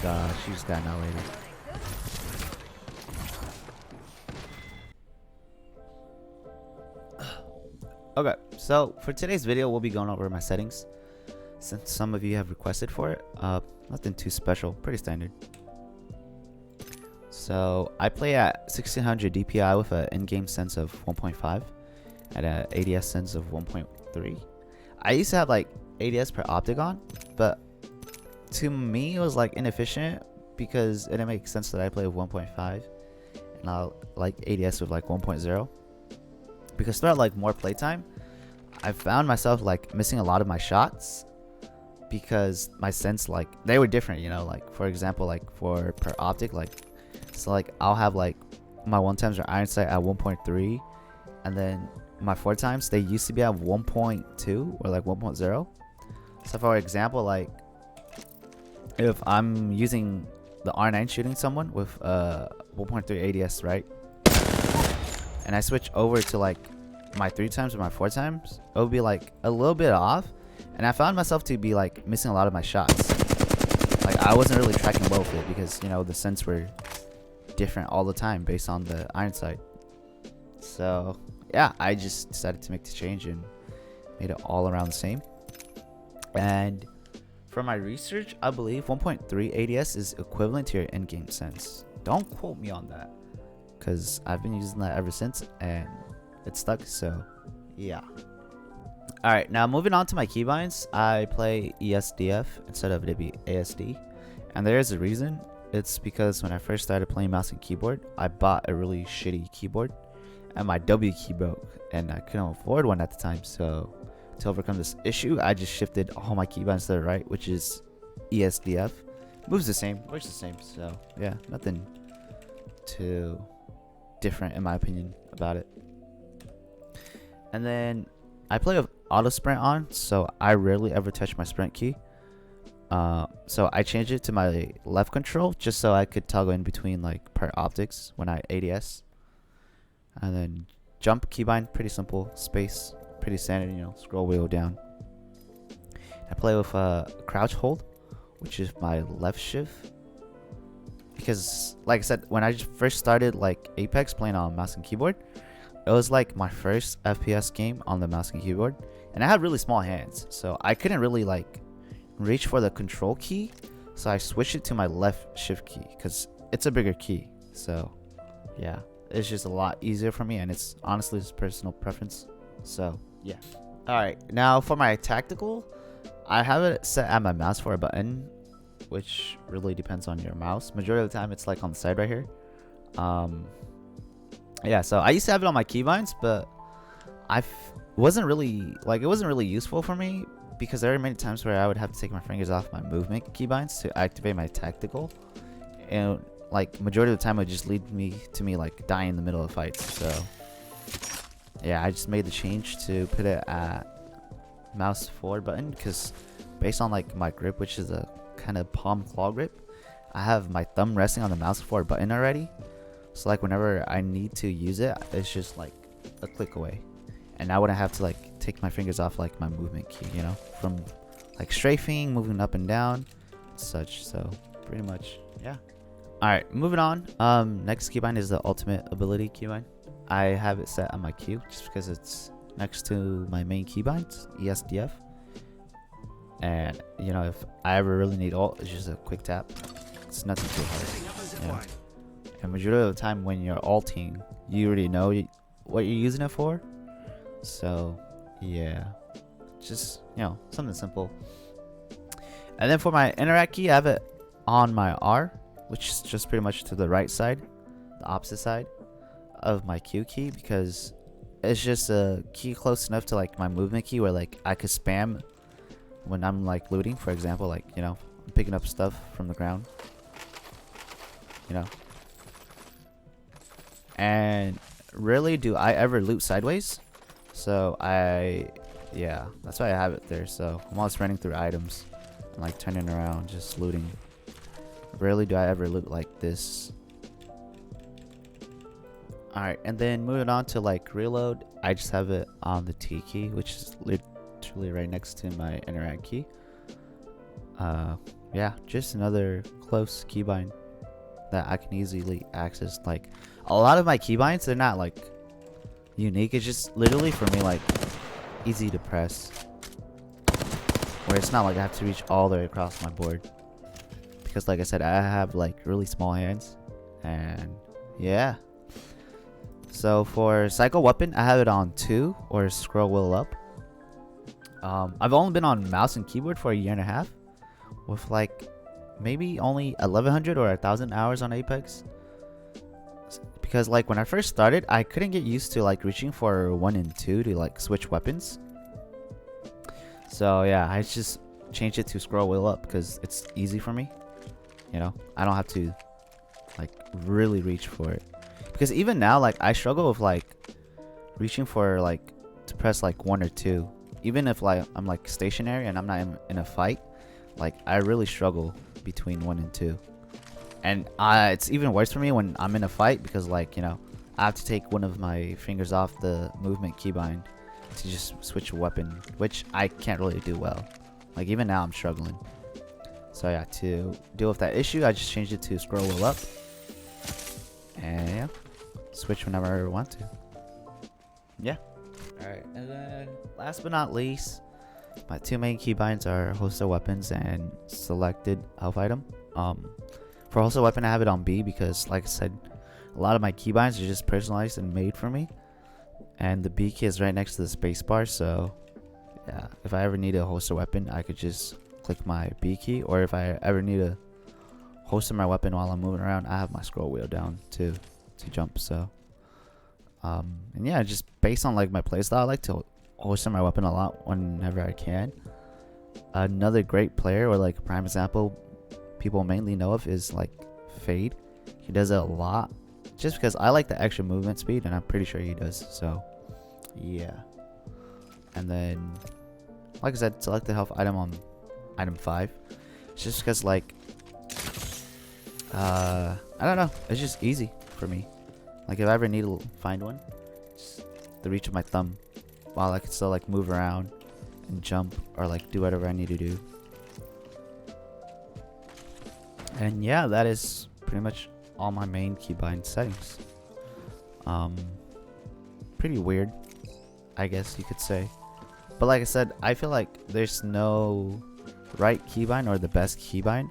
god, she just got annihilated. Okay, so for today's video, we'll be going over my settings since some of you have requested for it. Nothing too special, pretty standard. So I play at 1600 DPI with an in-game sense of 1.5 and an ADS sense of 1.3. I used to have like ADS per octagon, but to me it was like inefficient because it didn't make sense that I play with 1.5 and I like ADS with like 1.0. Because throughout like more playtime, I found myself like missing a lot of my shots because my sense, like, they were different, you know, like for example, like for per optic, like, so like I'll have like my 1 times or iron sight at 1.3 and then my 4 times they used to be at 1.2 or like 1.0. So for example, like if I'm using the R9 shooting someone with 1.3 ADS, right, and I switch over to like my 3 times or my 4 times, it would be like a little bit off, and I found myself to be like missing a lot of my shots. Like I wasn't really tracking well with it because, you know, the sense were different all the time based on the iron sight. So yeah, I just decided to make the change and made it all around the same. And for my research, I believe 1.3 ADS is equivalent to your in-game sense. Don't quote me on that, because I've been using that ever since and it stuck. So yeah. Alright, now moving on to my keybinds, I play ESDF instead of ASD, and there is a reason. It's because when I first started playing mouse and keyboard, I bought a really shitty keyboard and my W key broke and I couldn't afford one at the time. So to overcome this issue, I just shifted all my keybinds to the right, which is ESDF. Moves the same, works the same. So yeah, nothing too different in my opinion about it. And then I play with auto sprint on, so I rarely ever touch my sprint key. So I changed it to my left control just so I could toggle in between like per optics when I ADS. And then jump keybind, pretty simple. Space, pretty standard, you know, scroll wheel down. I play with crouch hold, which is my left shift. Because like I said, when I first started like Apex playing on mouse and keyboard, it was like my first FPS game on the mouse and keyboard, and I had really small hands, so I couldn't really like reach for the control key, so I switched it to my left shift key because it's a bigger key. So yeah, it's just a lot easier for me, and it's honestly just personal preference. So yeah. Alright, now for my tactical, I have it set at my mouse for a button, which really depends on your mouse. Majority of the time it's like on the side right here. Yeah, so I used to have it on my keybinds, but it wasn't really useful for me because there were many times where I would have to take my fingers off my movement keybinds to activate my tactical, and like majority of the time it would just lead me to like dying in the middle of fights. So yeah, I just made the change to put it at mouse forward button because based on like my grip, which is a kind of palm claw grip, I have my thumb resting on the mouse forward button already. So like whenever I need to use it, it's just like a click away, and I wouldn't have to like take my fingers off like my movement key, you know, from like strafing, moving up and down, such. So pretty much, yeah. All right, moving on. Next keybind is the ultimate ability keybind. I have it set on my Q just because it's next to my main keybinds, ESDF. And you know, if I ever really need ult, it's just a quick tap. It's nothing too hard. You know? And majority of the time when you're ulting, you already know what you're using it for. So yeah, just, you know, something simple. And then for my interact key, I have it on my R, which is just pretty much to the right side, the opposite side of my Q key, because it's just a key close enough to like my movement key where like I could spam when I'm like looting, for example, like, you know, I'm picking up stuff from the ground, you know. And rarely do I ever loot sideways, so yeah, that's why I have it there. So I'm always running through items and like turning around, just looting. Rarely do I ever loot like this. Alright, and then moving on to like reload, I just have it on the T key, which is literally right next to my interact key. yeah, just another close keybind that I can easily access. Like a lot of my keybinds, they're not like unique. It's just literally for me like easy to press, where it's not like I have to reach all the way across my board, because like I said, I have like really small hands. And yeah, so for cycle weapon, I have it on 2 or scroll wheel up. I've only been on mouse and keyboard for a year and a half, with like maybe only 1100 or 1000 hours on Apex, because like when I first started, I couldn't get used to like reaching for 1 and 2 to like switch weapons. So yeah, I just changed it to scroll wheel up because it's easy for me. You know, I don't have to like really reach for it, because even now like I struggle with like reaching for like to press like 1 or 2, even if like I'm like stationary and I'm not in a fight. Like I really struggle between 1 and 2, and it's even worse for me when I'm in a fight, because like, you know, I have to take one of my fingers off the movement keybind to just switch a weapon, which I can't really do well. Like even now I'm struggling. So yeah, to deal with that issue, I just changed it to scroll wheel up, and yeah, switch whenever I want to. Yeah. Alright, and then last but not least, my 2 main keybinds are holster weapons and selected health item. For holster weapon, I have it on B because, like I said, a lot of my keybinds are just personalized and made for me, and the B key is right next to the spacebar. So yeah, if I ever need a holster weapon, I could just click my B key, or if I ever need to holster my weapon while I'm moving around, I have my scroll wheel down to jump. So and yeah, just based on like my playstyle, I like to holster my weapon a lot whenever I can. Another great player, or like a prime example people mainly know of, is like Fade. He does it a lot just because I like the extra movement speed, and I'm pretty sure he does. So yeah. And then, like I said, select the health item on item 5. It's just because like I don't know, it's just easy for me. Like if I ever need to find one, just the reach of my thumb, while I can still like move around and jump or like do whatever I need to do. And yeah, that is pretty much all my main keybind settings. Pretty weird, I guess you could say. But like I said, I feel like there's no right keybind or the best keybind.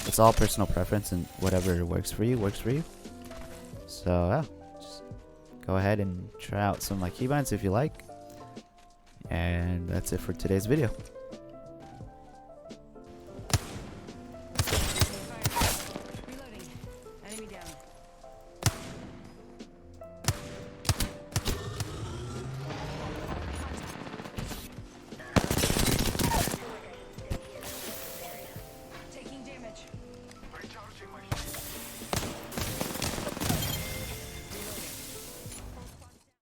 It's all personal preference, and whatever works for you works for you. So yeah, just go ahead and try out some of my keybinds if you like. And that's it for today's video.